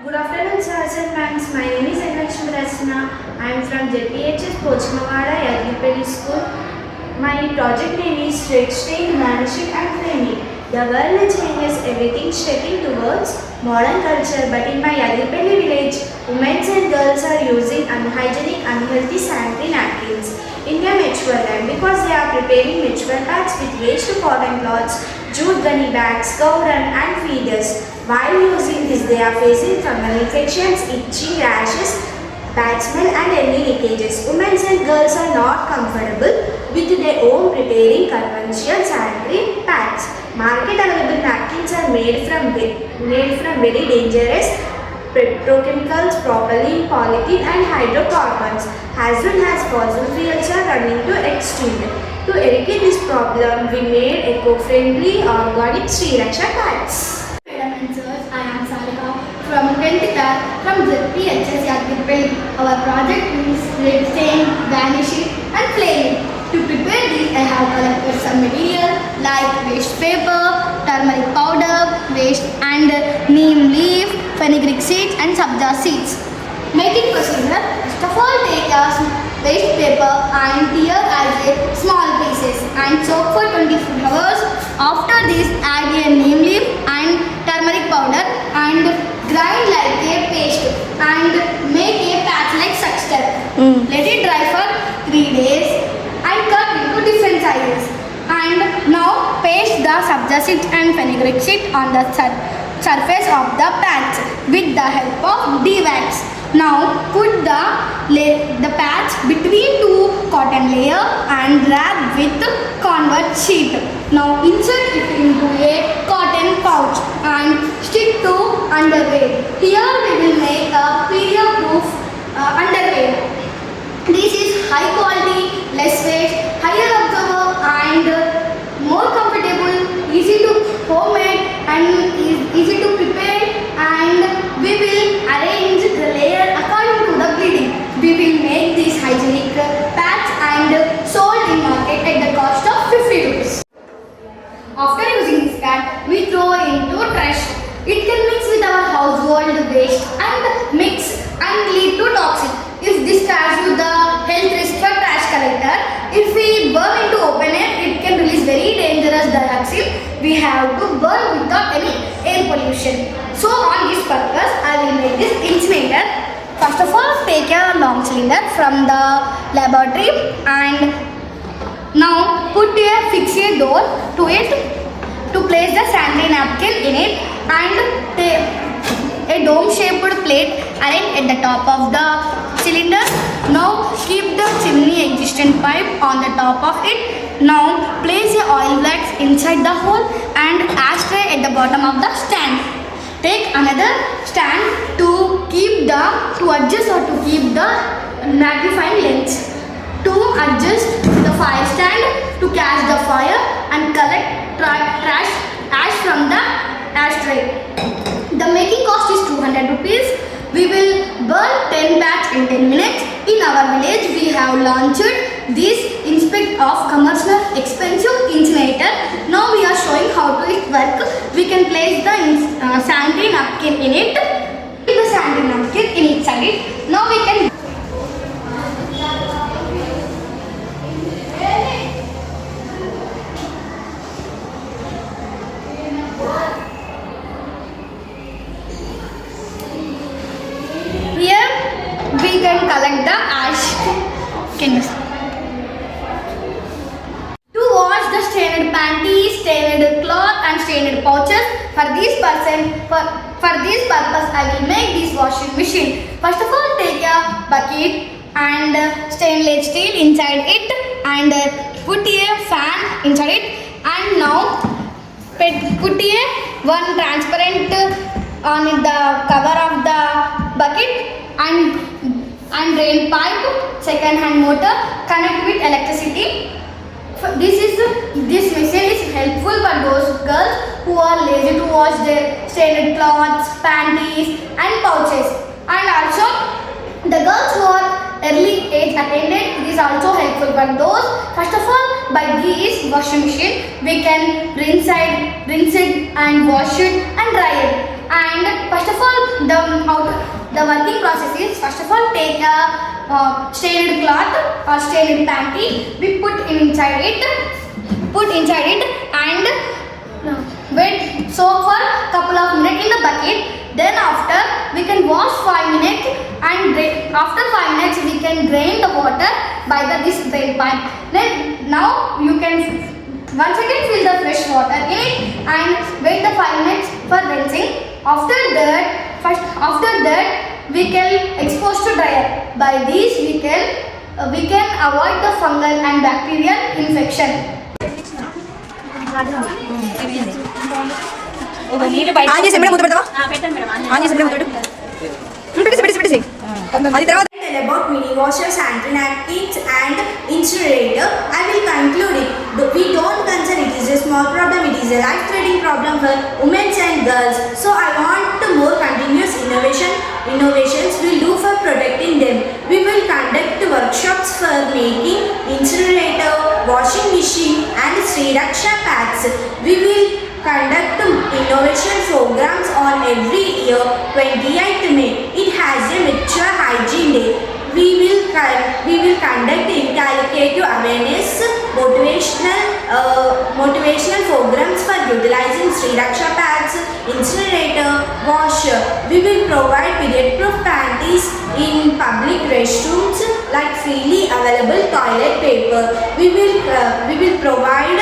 Good afternoon, sirs and ma'ams. My name is Anakshmi Rachna. I am from JPHS Pochinavada Yadgipalli School. My project name is Staying, Vanishing and Flaming. The world changes everything stepping towards modern culture, but in my Yadgipalli village, women and girls are using unhygienic, unhealthy sanitary napkins in their menstrual time because they are preparing menstrual pads with waste cotton cloths, jute gunny bags, cow run and feeders. While using this, they are facing fungal infections, itching, rashes, bad smell and early leakages. Women and girls are not comfortable with their own preparing conventional sanitary pads. Market available napkins are made from very dangerous petrochemicals, propylene, polythene and hydrocarbons. As well as fossil fuels are running to extinct. To eradicate this problem, we made eco-friendly organic Sri Raksha pads. Madam and sirs, I am Sarika from 10th class from ZPHS Yadgipalli. Our project is red stain, vanishing and flaming. To prepare this, I have collected some material like waste paper, turmeric powder, waste and neem leaf, fenugreek seeds and sabja seeds. Making procedure: first of all, take a waste paper and tear as a small pieces and soak for 24 hours. After this, add a neem leaf and turmeric powder and grind like a paste and make a patch like such step. Let it dry for 3 days and cut into different sizes. And now paste the sabja seed and fenugreek seed on the surface of the patch with the help of D-wax. Now put the patch between two cotton layer and wrap with convert sheet. Now insert it into a cotton pouch and stick to underwear. Here we will make a period-proof underwear. This is high quality, less weight, higher absorber and more comfortable, easy to homemade and easy to prepare, and we will arrange the layer according to the bleeding. We will make these hygienic pads and sold in market at the cost of 50 rupees. After using this pad, we throw into trash. It can mix with our household waste and mix and lead to toxic. If this trash with the health risk for trash collector, if we burn into open air, it can release very dangerous dioxin. We have to burn without any air pollution. So on this purpose, I will make this incinerator. First of all, take a long cylinder from the laboratory and now put fix a door to it to place the sanitary napkin in it and a dome-shaped plate arranged at the top of the cylinder. Now keep the chimney existent pipe on the top of it. Now place a oil wax inside the hole and ashtray at the bottom of the stand. Take another stand to adjust or to keep the magnifying lens. To adjust the fire stand to catch the fire and collect trash ash from the ashtray. The making cost is 200 rupees. We will burn 10 pads in 10 minutes. In our village, we have launched this inspect of commercial expensive incinerator. Now we are showing how to it work. We can place the sanitary napkin in it. The sanitary napkin in inside it. Now we can. We can collect the ash. To wash the stained panties, stained cloth and stained pouches, for this purpose I will make this washing machine. First of all, take a bucket and stainless steel inside it and put a fan inside it, and now put one transparent on the cover of the bucket and drain pipe, second hand motor, connect with electricity. This machine is helpful for those girls who are lazy to wash their stained clothes, panties and pouches, and also the girls who are early age attended. It is also helpful for those. First of all, by this washing machine we can rinse it and wash it and dry it. And first of all, the working process is, first of all, take a stained cloth or stained panty. We put inside it and wait soak for couple of minutes in the bucket. Then after we can wash 5 minutes and after 5 minutes we can drain the water by this drain pipe. Then now you can once again fill the fresh water in it and wait the 5 minutes for rinsing. After that we can expose to dryer. By this we can avoid the fungal and bacterial infection. On చేసి ఎప్పుడే మూత పెడతావా on చేసి ఎప్పుడే మూత పెట్టు అది తర్వాత About mini washers, sanitary napkins and incinerator, I will conclude it. We don't consider it is a small problem, it is a life-threatening problem for women and girls. So I want more continuous innovations we'll do for protecting them. We will conduct workshops for making incinerator, washing machine and Sriraksha packs. We will conduct innovation programs on every year 28th May. It has a mature hygiene day. We will conduct inculcative awareness motivational programs for utilizing Sriraksha pads, incinerator, washer. We will provide period-proof panties in public restrooms like freely available toilet paper. We will provide